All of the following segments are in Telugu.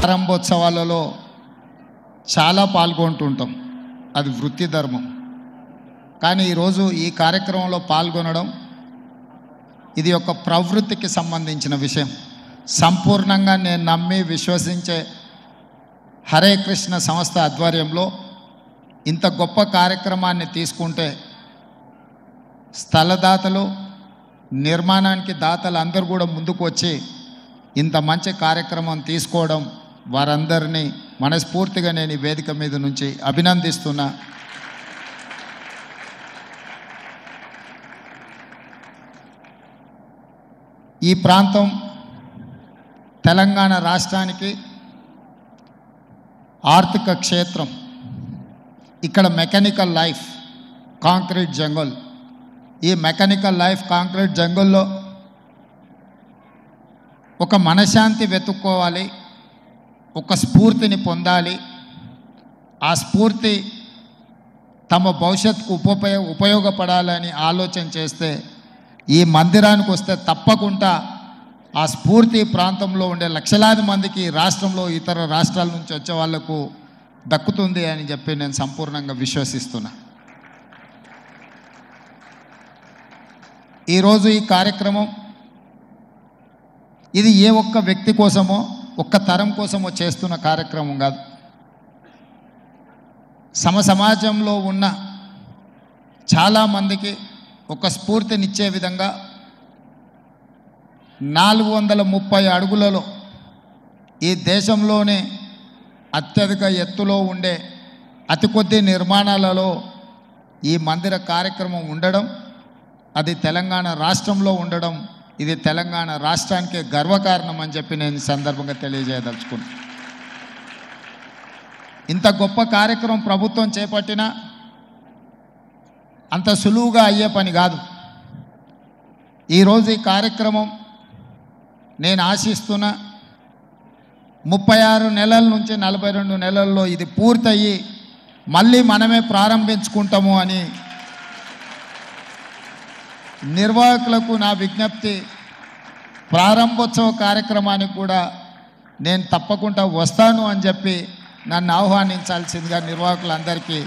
ప్రారంభోత్సవాలలో చాలా పాల్గొంటుంటాం, అది వృత్తి ధర్మం. కానీ ఈరోజు ఈ కార్యక్రమంలో పాల్గొనడం ఇది ఒక ప్రవృత్తికి సంబంధించిన విషయం. సంపూర్ణంగా నేను నమ్మి విశ్వసించే హరే కృష్ణ సంస్థ ఆధ్వర్యంలో ఇంత గొప్ప కార్యక్రమాన్ని తీసుకుంటే స్థలదాతలు, నిర్మాణానికి దాతలు అందరూ కూడా ముందుకు వచ్చి ఇంత మంచి కార్యక్రమం తీసుకోవడం వారందరినీ మనస్ఫూర్తిగా నేను ఈ వేదిక మీద నుంచి అభినందిస్తున్నా. ఈ ప్రాంతం తెలంగాణ రాష్ట్రానికి ఆర్థిక క్షేత్రం. ఇక్కడ మెకానికల్ లైఫ్, కాంక్రీట్ జంగల్. ఈ మెకానికల్ లైఫ్, కాంక్రీట్ జంగల్లో ఒక మనశ్శాంతి వెతుక్కోవాలి, ఒక స్ఫూర్తిని పొందాలి. ఆ స్ఫూర్తి తమ భవిష్యత్తుకు ఉపయోగపడాలని ఆలోచన చేస్తే ఈ మందిరానికి వస్తే తప్పకుండా ఆ స్ఫూర్తి ప్రాంతంలో ఉండే లక్షలాది మందికి, రాష్ట్రంలో ఇతర రాష్ట్రాల నుంచి వచ్చే వాళ్లకు దక్కుతుంది అని చెప్పి నేను సంపూర్ణంగా విశ్వసిస్తున్నా. ఈరోజు ఈ కార్యక్రమం ఇది ఏ ఒక్క వ్యక్తి కోసమో, ఒక్క తరం కోసమో చేస్తున్న కార్యక్రమం కాదు. సమాజంలో ఉన్న చాలామందికి ఒక స్ఫూర్తినిచ్చే విధంగా 430 అడుగులలో ఈ దేశంలోనే అత్యధిక ఎత్తులో ఉండే అతి కొద్ది నిర్మాణాలలో ఈ మందిర కార్యక్రమం ఉండడం, అది తెలంగాణ రాష్ట్రంలో ఉండడం, ఇది తెలంగాణ రాష్ట్రానికే గర్వకారణం అని చెప్పి నేను ఈ సందర్భంగా తెలియజేయదలుచుకున్నాను. ఇంత గొప్ప కార్యక్రమం ప్రభుత్వం చేపట్టినా అంత సులువుగా అయ్యే పని కాదు. ఈరోజు ఈ కార్యక్రమం నేను ఆశిస్తున్న 36 నెలల నుంచి 42 నెలల్లో ఇది పూర్తయ్యి మళ్ళీ మనమే ప్రారంభించుకుంటాము అని నిర్వాహకులకు నా విజ్ఞప్తి. ప్రారంభోత్సవ కార్యక్రమానికి కూడా నేను తప్పకుండా వస్తాను అని చెప్పి నన్ను ఆహ్వానించాల్సిందిగా నిర్వాహకులందరికీ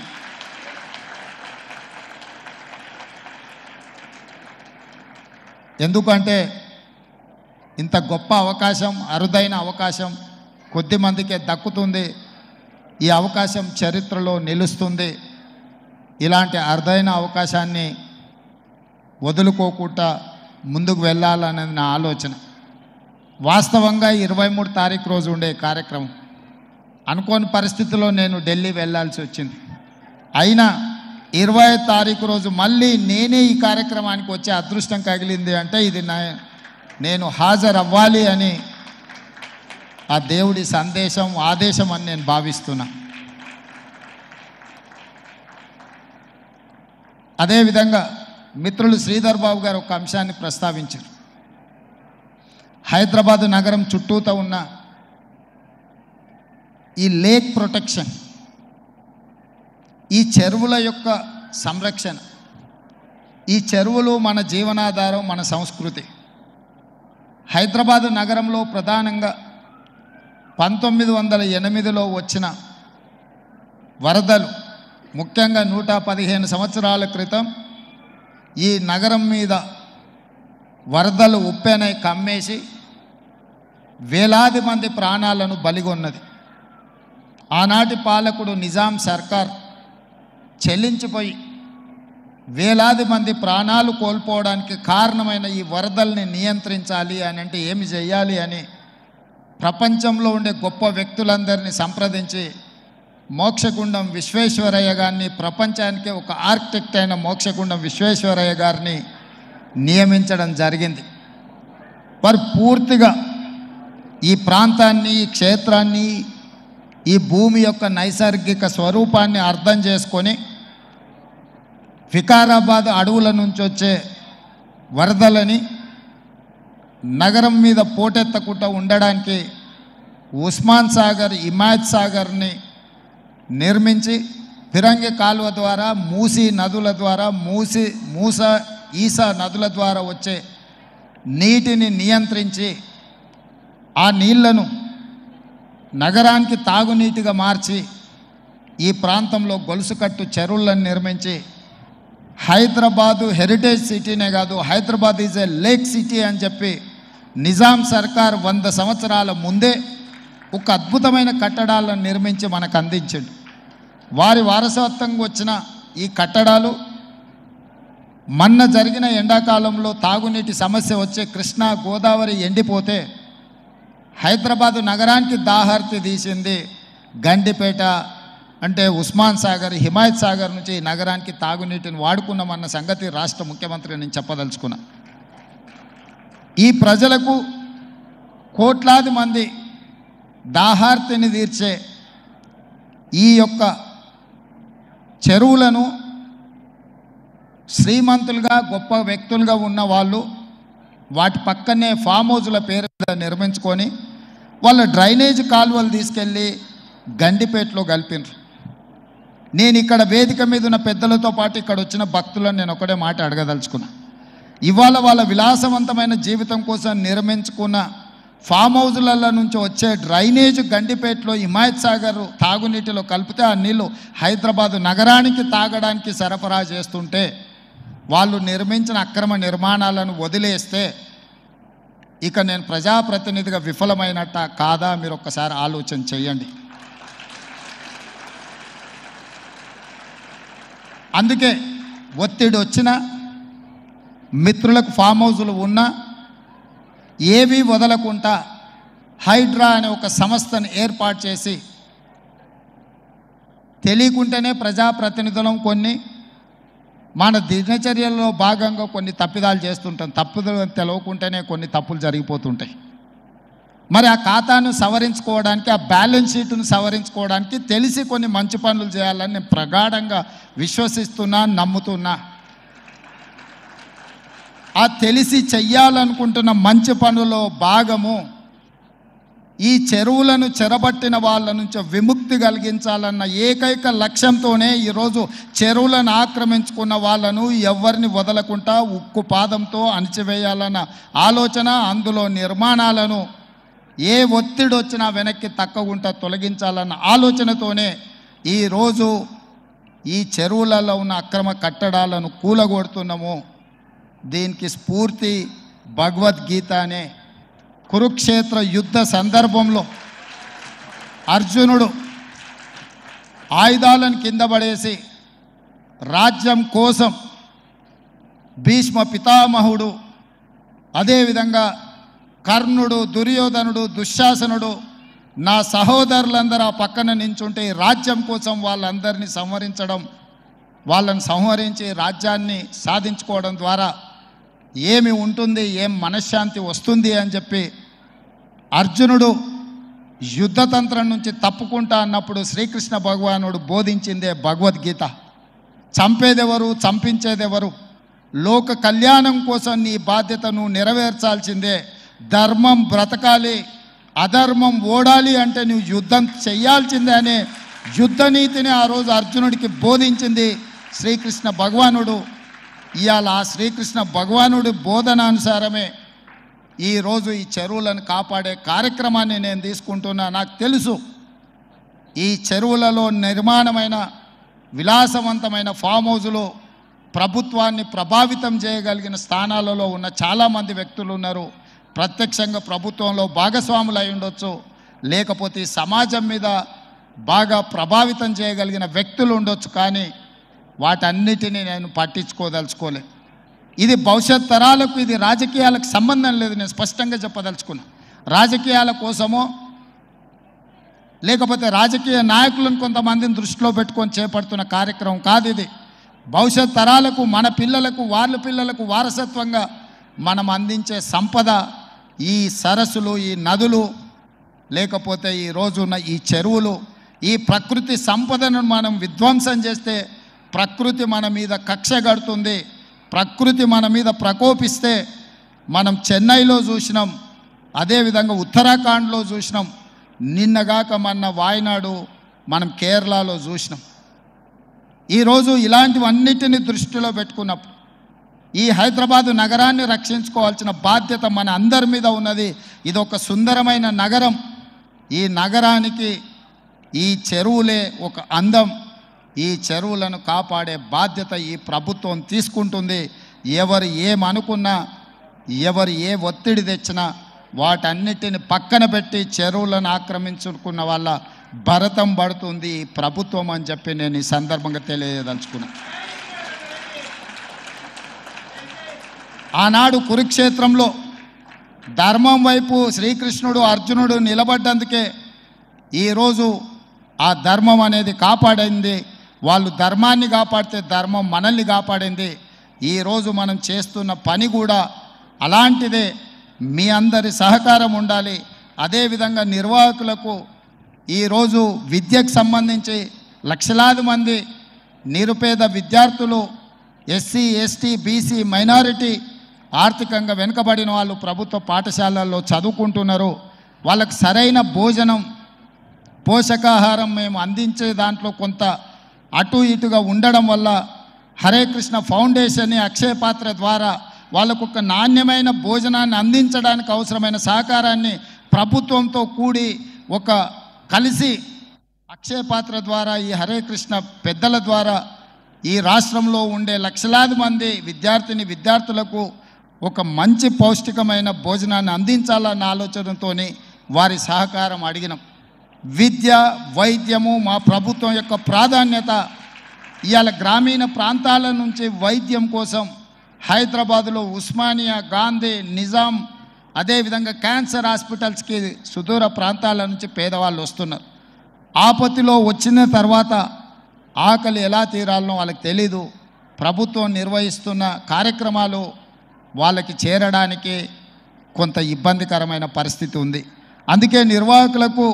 ఎందుకంటే ఇంత గొప్ప అవకాశం, అరుదైన అవకాశం కొద్ది మందికే దక్కుతుంది. ఈ అవకాశం చరిత్రలో నిలుస్తుంది. ఇలాంటి అరుదైన అవకాశాన్ని వదులుకోకుండా ముందుకు వెళ్ళాలనేది నా ఆలోచన. వాస్తవంగా 23 తారీఖు రోజు ఉండే కార్యక్రమం అనుకోని పరిస్థితుల్లో నేను ఢిల్లీ వెళ్ళాల్సి వచ్చింది. అయినా 20 తారీఖు రోజు మళ్ళీ నేనే ఈ కార్యక్రమానికి వచ్చే అదృష్టం కలిగింది అంటే ఇది నేను హాజరు అవ్వాలి అని ఆ దేవుడి సందేశం, ఆదేశం అని నేను భావిస్తున్నా. అదేవిధంగా మిత్రులు శ్రీధర్ బాబు గారు ఒక అంశాన్ని ప్రస్తావించారు. హైదరాబాద్ నగరం చుట్టూతో ఉన్న ఈ లేక్ ప్రొటెక్షన్, ఈ చెరువుల యొక్క సంరక్షణ. ఈ చెరువులు మన జీవనాధారం, మన సంస్కృతి. హైదరాబాద్ నగరంలో ప్రధానంగా 1908లో వచ్చిన వరదలు, ముఖ్యంగా 115 సంవత్సరాల క్రితం ఈ నగరం మీద వరదలు ఉప్పెనై కమ్మేసి వేలాది మంది ప్రాణాలను బలిగొన్నది. ఆనాటి పాలకుడు నిజాం సర్కార్ చెల్లించిపోయి వేలాది మంది ప్రాణాలు కోల్పోవడానికి కారణమైన ఈ వరదల్ని నియంత్రించాలి అని అంటే ఏమి చేయాలి అని ప్రపంచంలో ఉండే గొప్ప వ్యక్తులందరినీ సంప్రదించి మోక్షగుండం విశ్వేశ్వరయ్య గారిని, ప్రపంచానికే ఒక ఆర్కిటెక్ట్ అయిన మోక్షగుండం విశ్వేశ్వరయ్య గారిని నియమించడం జరిగింది. వారు పూర్తిగా ఈ ప్రాంతాన్ని, ఈ క్షేత్రాన్ని, ఈ భూమి యొక్క నైసర్గిక స్వరూపాన్ని అర్థం చేసుకొని వికారాబాద్ అడవుల నుంచి వచ్చే వరదలని నగరం మీద పోటెత్తకుండా ఉండడానికి ఉస్మాన్ సాగర్, హిమాయత్ సాగర్ని నిర్మించి ఫిరంగి కాలువ ద్వారా, మూసీ నదుల ద్వారా, ఈసా నదుల ద్వారా వచ్చే నీటిని నియంత్రించి ఆ నీళ్లను నగరానికి తాగునీటిగా మార్చి ఈ ప్రాంతంలో గొలుసుకట్టు చెరువులను నిర్మించి హైదరాబాదు హెరిటేజ్ సిటీనే కాదు, Hyderabad is a lake city అని చెప్పి నిజాం సర్కార్ 100 సంవత్సరాల ముందే ఒక అద్భుతమైన కట్టడాలను నిర్మించి మనకు అందించాడు. వారి వారసత్వంగా వచ్చిన ఈ కట్టడాలు మొన్న జరిగిన ఎండాకాలంలో తాగునీటి సమస్య వచ్చే కృష్ణా గోదావరి ఎండిపోతే హైదరాబాదు నగరానికి దాహార్తి తీసింది గండిపేట, అంటే ఉస్మాన్ సాగర్, హిమాయత్ సాగర్ నుంచి ఈ నగరానికి తాగునీటిని వాడుకున్నామన్న సంగతి రాష్ట్ర ముఖ్యమంత్రి నేను చెప్పదలుచుకున్నా. ఈ ప్రజలకు కోట్లాది మంది దాహార్తిని తీర్చే ఈ యొక్క చెరువులను శ్రీమంతులుగా గొప్ప వ్యక్తులుగా ఉన్న వాళ్ళు వాటి పక్కనే ఫామ్ హౌజుల పేరు మీద నిర్మించుకొని వాళ్ళ డ్రైనేజ్ కాలువలు తీసుకెళ్ళి గండిపేటలో కలిపినారు. నేను ఇక్కడ వేదిక మీద ఉన్న పెద్దలతో పాటు ఇక్కడ వచ్చిన భక్తులను నేను ఒకటే మాట అడగదలుచుకున్నా. ఇవాళ వాళ్ళ విలాసవంతమైన జీవితం కోసం నిర్మించుకున్న ఫామ్ హౌజులలో నుంచి వచ్చే డ్రైనేజ్ గండిపేటలో హిమాయత్ సాగర్ తాగునీటిలో కలిపితే ఆ నీళ్ళు హైదరాబాదు నగరానికి తాగడానికి సరఫరా చేస్తుంటే వాళ్ళు నిర్మించిన అక్రమ నిర్మాణాలను వదిలేస్తే ఇక నేను ప్రజాప్రతినిధిగా విఫలమైనట్ట కాదా మీరు ఒక్కసారి ఆలోచన చేయండి. అందుకే ఒత్తిడి వచ్చినా మిత్రులకు ఫామ్ హౌజులు ఉన్నా ఏవి వదలకుండా హైడ్రా అనే ఒక సంస్థను ఏర్పాటు చేసి తెలియకుంటేనే ప్రజాప్రతినిధులం కొన్ని మన దినచర్యల్లో భాగంగా కొన్ని తప్పిదాలు చేస్తుంటాం. తప్పుదలు తెలవకుంటేనే కొన్ని తప్పులు జరిగిపోతుంటాయి. మరి ఆ ఖాతాను సవరించుకోవడానికి, ఆ బ్యాలెన్స్ షీట్ను సవరించుకోవడానికి తెలిసి కొన్ని మంచి పనులు చేయాలని నేను ప్రగాఢంగా విశ్వసిస్తున్నా, నమ్ముతున్నా. ఆ తెలిసి చెయ్యాలనుకుంటున్న మంచి పనుల్లో భాగము ఈ చెరువులను చెరబట్టిన వాళ్ళ నుంచి విముక్తి కలిగించాలన్న ఏకైక లక్ష్యంతోనే ఈరోజు చెరువులను ఆక్రమించుకున్న వాళ్ళను ఎవరిని వదలకుండా ఉక్కు పాదంతో అణిచివేయాలన్న ఆలోచన, అందులో నిర్మాణాలను ఏ ఒత్తిడి వచ్చినా వెనక్కి తక్కకుండా తొలగించాలన్న ఆలోచనతోనే ఈరోజు ఈ చెరువులలో ఉన్న అక్రమ కట్టడాలను కూలగొడుతున్నాము. దీనికి స్ఫూర్తి భగవద్గీత అనే కురుక్షేత్ర యుద్ధ సందర్భంలో అర్జునుడు ఆయుధాలను కింద పడేసి రాజ్యం కోసం భీష్మ పితామహుడు, అదేవిధంగా కర్ణుడు, దుర్యోధనుడు, దుశ్శాసనుడు, నా సహోదరులందరూ ఆ పక్కన నించుంటే రాజ్యం కోసం వాళ్ళందరినీ సంహరించడం, వాళ్ళని సంహరించి రాజ్యాన్ని సాధించుకోవడం ద్వారా ఏమి ఉంటుంది, ఏం మనశ్శాంతి వస్తుంది అని చెప్పి అర్జునుడు యుద్ధతంత్రం నుంచి తప్పుకుంటా అన్నప్పుడు శ్రీకృష్ణ భగవానుడు బోధించిందే భగవద్గీత. చంపేదెవరు, చంపించేదెవరు, లోక కళ్యాణం కోసం నీ బాధ్యతను నెరవేర్చాల్సిందే. ధర్మం బ్రతకాలి, అధర్మం ఓడాలి అంటే నువ్వు యుద్ధం చెయ్యాల్సిందే అనే యుద్ధనీతిని ఆ రోజు అర్జునుడికి బోధించింది శ్రీకృష్ణ భగవానుడు. ఇవాళ ఆ శ్రీకృష్ణ భగవానుడి బోధనానుసారమే ఈరోజు ఈ చెరువులను కాపాడే కార్యక్రమాన్ని నేను తీసుకుంటున్నా. నాకు తెలుసు ఈ చెరువులలో నిర్మాణమైన విలాసవంతమైన ఫామ్ హౌజులు ప్రభుత్వాన్ని ప్రభావితం చేయగలిగిన స్థానాలలో ఉన్న చాలామంది వ్యక్తులు ఉన్నారు. ప్రత్యక్షంగా ప్రభుత్వంలో భాగస్వాములు అయి ఉండొచ్చు, లేకపోతే సమాజం మీద బాగా ప్రభావితం చేయగలిగిన వ్యక్తులు ఉండొచ్చు. కానీ వాటన్నిటినీ నేను పట్టించుకోదలుచుకోలే. ఇది భవిష్యత్ తరాలకు, ఇది రాజకీయాలకు సంబంధం లేదు. నేను స్పష్టంగా చెప్పదలుచుకున్నా. రాజకీయాల కోసమో లేకపోతే రాజకీయ నాయకులను కొంతమందిని దృష్టిలో పెట్టుకొని చేపడుతున్న కార్యక్రమం కాదు ఇది. భవిష్యత్ తరాలకు, మన పిల్లలకు, వాళ్ళ పిల్లలకు వారసత్వంగా మనం అందించే సంపద ఈ సరస్సులు, ఈ నదులు, లేకపోతే ఈ రోజున్న ఈ చెరువులు. ఈ ప్రకృతి సంపదను మనం విధ్వంసం చేస్తే ప్రకృతి మన మీద కక్ష కడుతుంది. ప్రకృతి మన మీద ప్రకోపిస్తే మనం చెన్నైలో చూసినాం, అదేవిధంగా ఉత్తరాఖండ్లో చూసినాం, నిన్నగాక మొన్న వాయనాడు మనం కేరళలో చూసినాం. ఈరోజు ఇలాంటివన్నిటిని దృష్టిలో పెట్టుకున్నప్పుడు ఈ హైదరాబాదు నగరాన్ని రక్షించుకోవాల్సిన బాధ్యత మన అందరి మీద ఉన్నది. ఇది ఒక సుందరమైన నగరం. ఈ నగరానికి ఈ చెరువులే ఒక అందం. ఈ చెరువులను కాపాడే బాధ్యత ఈ ప్రభుత్వం తీసుకుంటుంది. ఎవరు ఏమనుకున్నా, ఎవరు ఏ ఒత్తిడి తెచ్చినా వాటన్నిటిని పక్కన పెట్టి చెరువులను ఆక్రమించుకున్న వాళ్ళ భరతం పడుతుంది ఈ ప్రభుత్వం అని చెప్పి నేను ఈ సందర్భంగా తెలియదలుచుకున్నా. ఆనాడు కురుక్షేత్రంలో ధర్మం వైపు శ్రీకృష్ణుడు అర్జునుడు నిలబడ్డందుకే ఈరోజు ఆ ధర్మం అనేది కాపాడింది. వాళ్ళు ధర్మాన్ని కాపాడితే ధర్మం మనల్ని కాపాడింది. ఈరోజు మనం చేస్తున్న పని కూడా అలాంటిదే. మీ అందరి సహకారం ఉండాలి. అదేవిధంగా నిర్వాహకులకు ఈరోజు విద్యకు సంబంధించి లక్షలాది మంది నిరుపేద విద్యార్థులు, ఎస్సీ, ఎస్టీ, బీసీ, మైనారిటీ, ఆర్థికంగా వెనుకబడిన వాళ్ళు ప్రభుత్వ పాఠశాలల్లో చదువుకుంటున్నారు. వాళ్ళకు సరైన భోజనం, పోషకాహారం మేము అందించే దాంట్లో కొంత అటు ఇటుగా ఉండడం వల్ల హరే కృష్ణ ఫౌండేషన్, అక్షయ పాత్ర ద్వారా వాళ్ళకు ఒక నాణ్యమైన భోజనాన్ని అందించడానికి అవసరమైన సహకారాన్ని ప్రభుత్వంతో కూడి ఒక కలిసి అక్షయ పాత్ర ద్వారా ఈ హరే కృష్ణ పెద్దల ద్వారా ఈ రాష్ట్రంలో ఉండే లక్షలాది మంది విద్యార్థులకు ఒక మంచి పౌష్టికమైన భోజనాన్ని అందించాలన్న ఆలోచనతో వారి సహకారం అడిగినాం. విద్య, వైద్యము మా ప్రభుత్వం యొక్క ప్రాధాన్యత. ఇవాళ గ్రామీణ ప్రాంతాల నుంచి వైద్యం కోసం హైదరాబాదులో ఉస్మానియా, గాంధీ, నిజాం, అదేవిధంగా క్యాన్సర్ హాస్పిటల్స్కి సుదూర ప్రాంతాల నుంచి పేదవాళ్ళు వస్తున్నారు. ఆపత్తిలో వచ్చిన తర్వాత ఆకలి ఎలా తీరాలనో వాళ్ళకి తెలీదు. ప్రభుత్వం నిర్వహిస్తున్న కార్యక్రమాలు వాళ్ళకి చేరడానికి కొంత ఇబ్బందికరమైన పరిస్థితి ఉంది. అందుకే నిర్వాహకులకు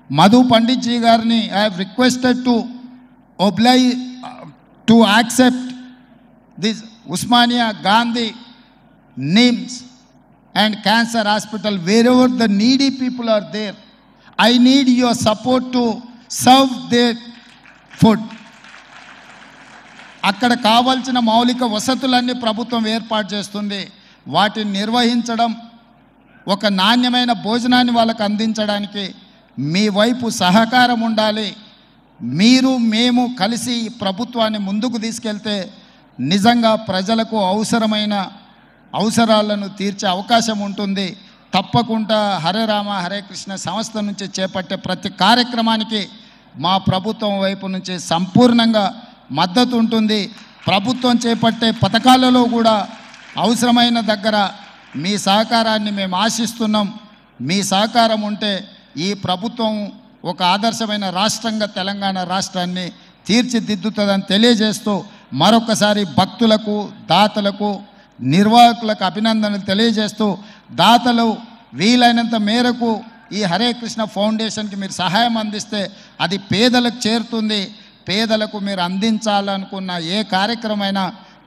మధు పండిత్ జీ గారిని I have requested to accept this Osmania, Gandhi, NIMS and cancer hospital, wherever the needy people are there. I need your support to serve their food. అక్కడ కావాల్సిన మౌలిక వసతులన్నీ ప్రభుత్వం ఏర్పాటు చేస్తుంది. వాటిని నిర్వహించడం, ఒక నాణ్యమైన భోజనాన్ని వాళ్ళకు అందించడానికి మీ వైపు సహకారం ఉండాలి. మీరు మేము కలిసి ఈ ప్రభుత్వాన్ని ముందుకు తీసుకెళ్తే నిజంగా ప్రజలకు అవసరాలను తీర్చే అవకాశం ఉంటుంది. తప్పకుండా హరే రామ హరే కృష్ణ సంస్థ నుంచి చేపట్టే ప్రతి కార్యక్రమానికి మా ప్రభుత్వం వైపు నుంచి సంపూర్ణంగా మద్దతు ఉంటుంది. ప్రభుత్వం చేపట్టే పథకాలలో కూడా అవసరమైన దగ్గర మీ సహకారాన్ని మేము ఆశిస్తున్నాం. మీ సహకారం ఉంటే ఈ ప్రభుత్వం ఒక ఆదర్శమైన రాష్ట్రంగా తెలంగాణ రాష్ట్రాన్ని తీర్చిదిద్దుతుందని తెలియజేస్తూ మరొకసారి భక్తులకు, దాతలకు, నిర్వాహకులకు అభినందనలు తెలియజేస్తూ, దాతలు వీలైనంత మేరకు ఈ హరే కృష్ణ ఫౌండేషన్కి మీరు సహాయం అందిస్తే అది పేదలకు చేరుతుంది. పేదలకు మీరు అందించాలనుకున్న ఏ కార్యక్రమైనా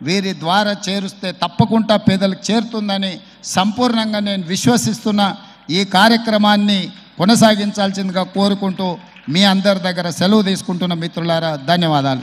వీరి ద్వారా చేరుస్తే తప్పకుండా పేదలకు చేరుతుందని సంపూర్ణంగా నేను విశ్వసిస్తున్నా. ఈ కార్యక్రమాన్ని కొనసాగించాల్సిందిగా కోరుకుంటూ మీ అందరి దగ్గర సెలవు తీసుకుంటున్న మిత్రులారా, ధన్యవాదాలు.